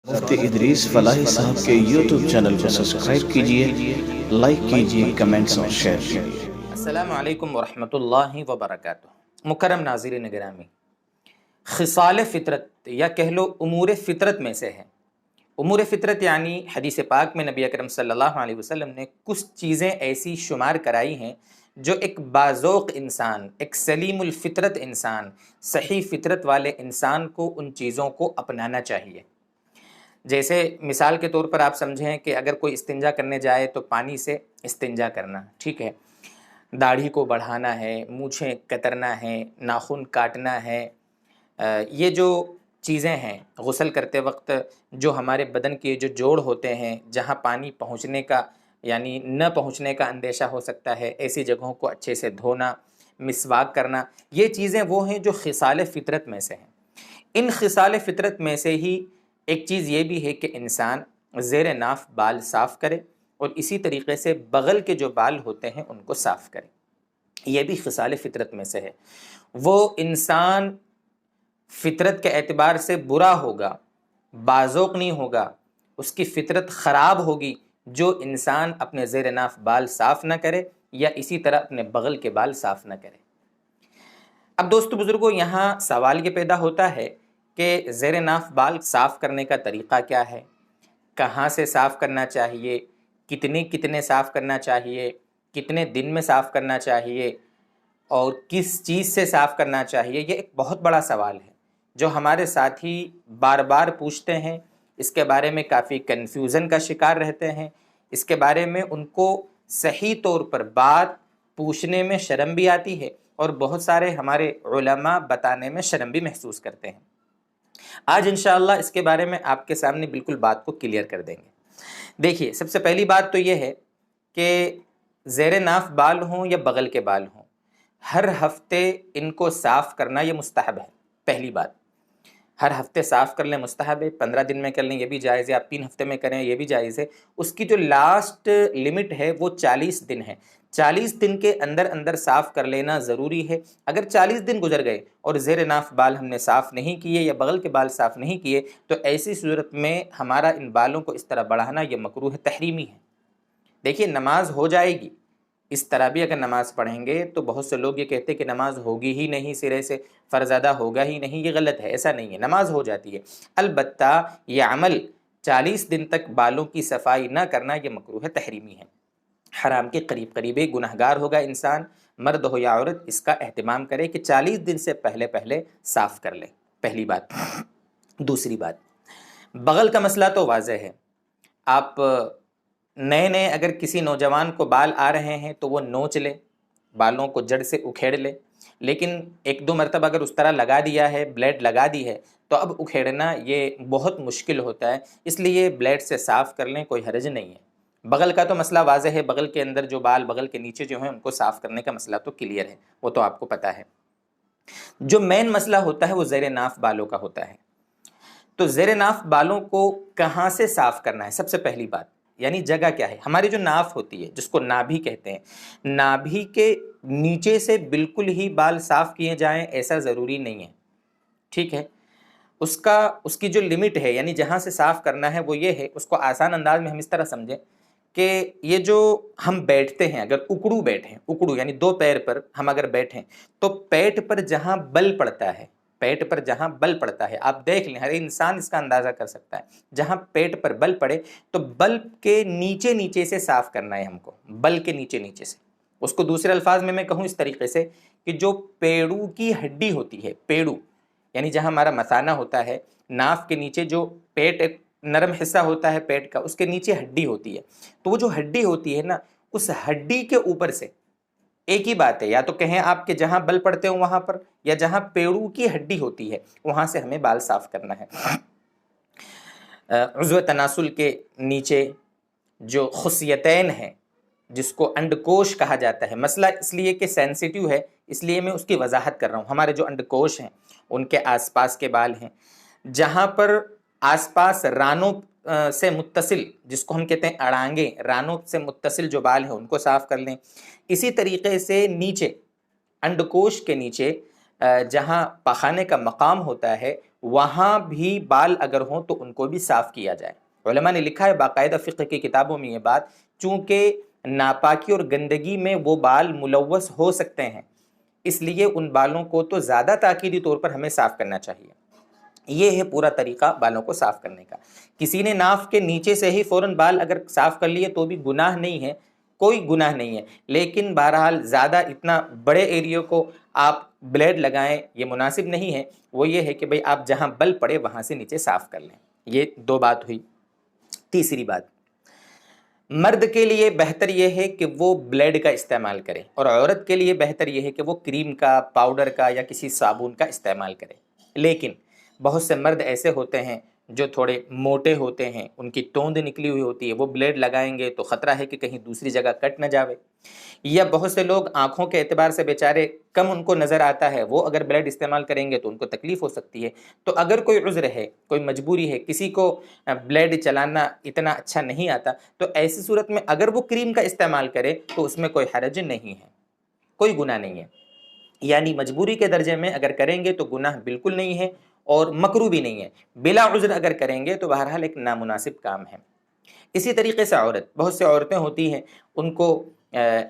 مفتی ادریس فلاحی صاحب کے یوٹیوب چینل کو سبسکرائب کیجئے، لائک کیجئے، کمنٹس اور شیئر کیجئے۔ السلام علیکم ورحمۃ اللہ وبرکاتہ۔ مکرم ناظرین گرامی، خصال فطرت یا کہہ لو امور فطرت میں سے ہے۔ امور فطرت یعنی حدیث پاک میں نبی اکرم صلی اللہ علیہ وسلم نے کچھ چیزیں ایسی شمار کرائی ہیں جو ایک باذوق انسان، ایک سلیم الفطرت انسان، صحیح فطرت والے انسان کو ان چیزوں کو اپنانا چاہیے۔ جیسے مثال کے طور پر آپ سمجھیں کہ اگر کوئی استنجا کرنے جائے تو پانی سے استنجا کرنا، ٹھیک ہے، داڑھی کو بڑھانا ہے، مونچھیں کترنا ہے، ناخن کاٹنا ہے، یہ جو چیزیں ہیں غسل کرتے وقت جو ہمارے بدن کے جو جوڑ ہوتے ہیں جہاں پانی پہنچنے کا یعنی نہ پہنچنے کا اندیشہ ہو سکتا ہے، ایسی جگہوں کو اچھے سے دھونا، مسواک کرنا، یہ چیزیں وہ ہیں جو خصال فطرت میں سے ہیں۔ ان خصال فطرت میں سے ہی ایک چیز یہ بھی ہے کہ انسان زیر ناف بال صاف کرے اور اسی طریقے سے بغل کے جو بال ہوتے ہیں ان کو صاف کرے، یہ بھی خصال فطرت میں سے ہے۔ وہ انسان فطرت کے اعتبار سے برا ہوگا، باذوق نہیں ہوگا، اس کی فطرت خراب ہوگی جو انسان اپنے زیر ناف بال صاف نہ کرے یا اسی طرح اپنے بغل کے بال صاف نہ کرے۔ اب دوستو بزرگوں، یہاں سوال یہ پیدا ہوتا ہے کہ زیر ناف بال صاف کرنے کا طریقہ کیا ہے، کہاں سے صاف کرنا چاہیے، کتنے صاف کرنا چاہیے، کتنے دن میں صاف کرنا چاہیے اور کس چیز سے صاف کرنا چاہیے۔ یہ ایک بہت بڑا سوال ہے جو ہمارے ساتھی بار بار پوچھتے ہیں، اس کے بارے میں کافی کنفیوژن کا شکار رہتے ہیں، اس کے بارے میں ان کو صحیح طور پر بات پوچھنے میں شرم بھی آتی ہے اور بہت سارے ہمارے علماء بتانے میں شرم بھی محسوس کرتے ہیں۔ آج انشاءاللہ اس کے بارے میں آپ کے سامنے بالکل بات کو کلیئر کر دیں گے۔ دیکھیے، سب سے پہلی بات تو یہ ہے کہ زیر ناف بال ہوں یا بغل کے بال ہوں، ہر ہفتے ان کو صاف کرنا یہ مستحب ہے۔ پہلی بات، ہر ہفتے صاف کر لیں، مستحب ہے۔ 15 دن میں کر لیں یہ بھی جائز ہے، آپ 3 ہفتے میں کریں یہ بھی جائز ہے۔ اس کی جو لاسٹ لمٹ ہے وہ 40 دن ہے۔ 40 دن کے اندر اندر صاف کر لینا ضروری ہے۔ اگر 40 دن گزر گئے اور زیر ناف بال ہم نے صاف نہیں کیے یا بغل کے بال صاف نہیں کیے تو ایسی صورت میں ہمارا ان بالوں کو اس طرح بڑھانا یہ مکروہ تحریمی ہے۔ دیکھیے، نماز ہو جائے گی، اس طرح بھی اگر نماز پڑھیں گے تو بہت سے لوگ یہ کہتے ہیں کہ نماز ہوگی ہی نہیں، سرے سے فرض ادا ہوگا ہی نہیں، یہ غلط ہے، ایسا نہیں ہے، نماز ہو جاتی ہے۔ البتہ یہ عمل 40 دن تک بالوں کی صفائی نہ کرنا یہ مکروہ تحریمی ہے، حرام کے قریب قریب گنہگار ہوگا انسان، مرد ہو یا عورت، اس کا اہتمام کرے کہ 40 دن سے پہلے پہلے صاف کر لے، پہلی بات۔ دوسری بات، بغل کا مسئلہ تو واضح ہے۔ آپ نئے اگر کسی نوجوان کو بال آ رہے ہیں تو وہ نوچ لے، بالوں کو جڑ سے اکھیڑ لے، لیکن 1-2 مرتبہ اگر اس طرح لگا دیا ہے، بلیڈ لگا دی ہے، تو اب اکھیڑنا یہ بہت مشکل ہوتا ہے، اس لیے بلیڈ سے صاف کر لیں، کوئی حرج نہیں ہے۔ بغل کا تو مسئلہ واضح ہے، بغل کے اندر جو بال بغل کے نیچے جو ہیں ان کو صاف کرنے کا مسئلہ تو کلیئر ہے، وہ تو آپ کو پتہ ہے۔ جو مین مسئلہ ہوتا ہے وہ زیر ناف بالوں کا ہوتا ہے۔ تو زیر ناف بالوں کو کہاں سے صاف کرنا ہے، سب سے پہلی بات، یعنی جگہ کیا ہے۔ ہماری جو ناف ہوتی ہے جس کو نابھی کہتے ہیں، نابھی کے نیچے سے بالکل ہی بال صاف کیے جائیں ایسا ضروری نہیں ہے، ٹھیک ہے۔ اس کی جو لمٹ ہے، یعنی جہاں سے صاف کرنا ہے وہ یہ ہے، اس کو آسان انداز میں ہم اس طرح سمجھیں کہ یہ جو ہم بیٹھتے ہیں، اگر اکڑو بیٹھیں، اکڑو یعنی 2 پیر پر ہم اگر بیٹھیں تو پیٹ پر جہاں بل پڑتا ہے، پیٹ پر جہاں بل پڑتا ہے، آپ دیکھ لیں، ہر انسان اس کا اندازہ کر سکتا ہے، جہاں پیٹ پر بل پڑے تو بل کے نیچے سے صاف کرنا ہے ہم کو، بل کے نیچے سے۔ اس کو دوسرے الفاظ میں کہوں اس طریقے سے کہ جو پیڑو کی ہڈی ہوتی ہے، پیڑو یعنی جہاں ہمارا مثانہ ہوتا ہے، ناف کے نیچے جو پیٹ ایک نرم حصہ ہوتا ہے پیٹ کا، اس کے نیچے ہڈی ہوتی ہے، تو وہ جو ہڈی ہوتی ہے نا، اس ہڈی کے اوپر سے ایک ہی بات ہے، یا تو کہیں آپ کہ جہاں بل پڑتے ہوں وہاں پر، یا جہاں پیڑو کی ہڈی ہوتی ہے وہاں سے ہمیں بال صاف کرنا ہے۔ عضو تناسل کے نیچے جو خصیتین ہیں، جس کو انڈکوش کہا جاتا ہے، مسئلہ اس لیے کہ سینسیٹیو ہے اس لیے میں اس کی وضاحت کر رہا ہوں، ہمارے جو انڈکوش ہیں ان کے آس پاس کے بال ہیں، جہاں پر آس پاس رانوں سے متصل، جس کو ہم کہتے ہیں اڑانگیں، رانوں سے متصل جو بال ہیں ان کو صاف کر لیں۔ اسی طریقے سے نیچے انڈکوش کے نیچے جہاں پخانے کا مقام ہوتا ہے وہاں بھی بال اگر ہوں تو ان کو بھی صاف کیا جائے۔ علماء نے لکھا ہے باقاعدہ فقہ کی کتابوں میں یہ بات، چونکہ ناپاکی اور گندگی میں وہ بال ملوث ہو سکتے ہیں، اس لیے ان بالوں کو تو زیادہ تاکیدی طور پر ہمیں صاف کرنا چاہیے۔ یہ ہے پورا طریقہ بالوں کو صاف کرنے کا۔ کسی نے ناف کے نیچے سے ہی فوراً بال اگر صاف کر لیے تو بھی گناہ نہیں ہے، کوئی گناہ نہیں ہے، لیکن بہرحال زیادہ اتنا بڑے ایریے کو آپ بلیڈ لگائیں یہ مناسب نہیں ہے۔ وہ یہ ہے کہ بھئی آپ جہاں بل پڑے وہاں سے نیچے صاف کر لیں۔ یہ 2 بات ہوئی۔ تیسری بات، مرد کے لیے بہتر یہ ہے کہ وہ بلیڈ کا استعمال کرے، اور عورت کے لیے بہتر یہ ہے کہ وہ کریم کا، پاؤڈر کا یا کسی صابن کا استعمال کرے۔ لیکن بہت سے مرد ایسے ہوتے ہیں جو تھوڑے موٹے ہوتے ہیں، ان کی توند نکلی ہوئی ہوتی ہے، وہ بلیڈ لگائیں گے تو خطرہ ہے کہ کہیں دوسری جگہ کٹ نہ جاوے۔ یا بہت سے لوگ آنکھوں کے اعتبار سے بیچارے کم ان کو نظر آتا ہے، وہ اگر بلیڈ استعمال کریں گے تو ان کو تکلیف ہو سکتی ہے۔ تو اگر کوئی عذر ہے، کوئی مجبوری ہے، کسی کو بلیڈ چلانا اتنا اچھا نہیں آتا، تو ایسی صورت میں اگر وہ کریم کا استعمال کرے تو اس میں کوئی حرج نہیں ہے، کوئی گناہ نہیں ہے۔ یعنی مجبوری کے درجے میں اگر کریں گے تو گناہ بالکل نہیں ہے اور مکروہ بھی نہیں ہے۔ بلا عذر اگر کریں گے تو بہرحال ایک نامناسب کام ہے۔ اسی طریقے سے عورت، بہت سے عورتیں ہوتی ہیں ان کو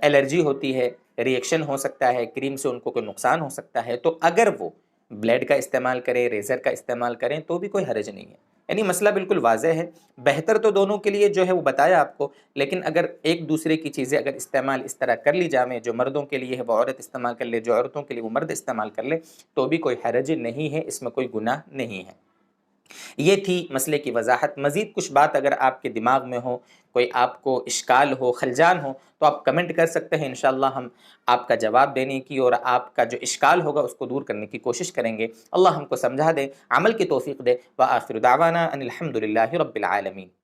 الرجی ہوتی ہے، ری ایکشن ہو سکتا ہے، کریم سے ان کو کوئی نقصان ہو سکتا ہے، تو اگر وہ بلیڈ کا استعمال کریں، ریزر کا استعمال کریں تو بھی کوئی حرج نہیں ہے۔ یعنی مسئلہ بالکل واضح ہے۔ بہتر تو دونوں کے لیے جو ہے وہ بتایا آپ کو، لیکن اگر ایک دوسرے کی چیزیں اگر استعمال اس طرح کر لی جائیں، جو مردوں کے لیے ہے وہ عورت استعمال کر لے، جو عورتوں کے لیے وہ مرد استعمال کر لے، تو بھی کوئی حرج نہیں ہے، اس میں کوئی گناہ نہیں ہے۔ یہ تھی مسئلے کی وضاحت۔ مزید کچھ بات اگر آپ کے دماغ میں ہو، کوئی آپ کو اشکال ہو، خلجان ہو، تو آپ کمنٹ کر سکتے ہیں، انشاءاللہ ہم آپ کا جواب دینے کی اور آپ کا جو اشکال ہوگا اس کو دور کرنے کی کوشش کریں گے۔ اللہ ہم کو سمجھا دے، عمل کی توفیق دے۔ وآخر دعوانا ان الحمد للہ رب العالمین۔